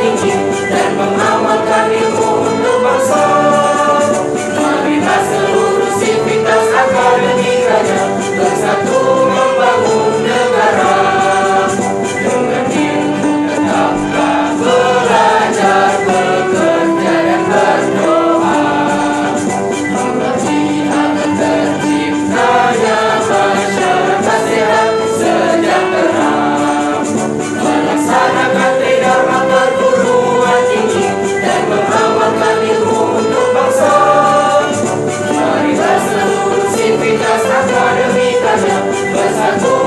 tinggi dan mengamalkan ilmu untuk bangsa. Marilah seluruh sivitas akademikanya bersatu membangun negara. Dengan ilmu tetaplah belajar, bekerja dan berdoa, mengerti akan terciptanya masyarakat sehat sejahtera, melaksanakan tridharma perguruan tinggi dan mengamalkan ilmu untuk bangsa. Marilah seluruh sivitas akademikanya bersatu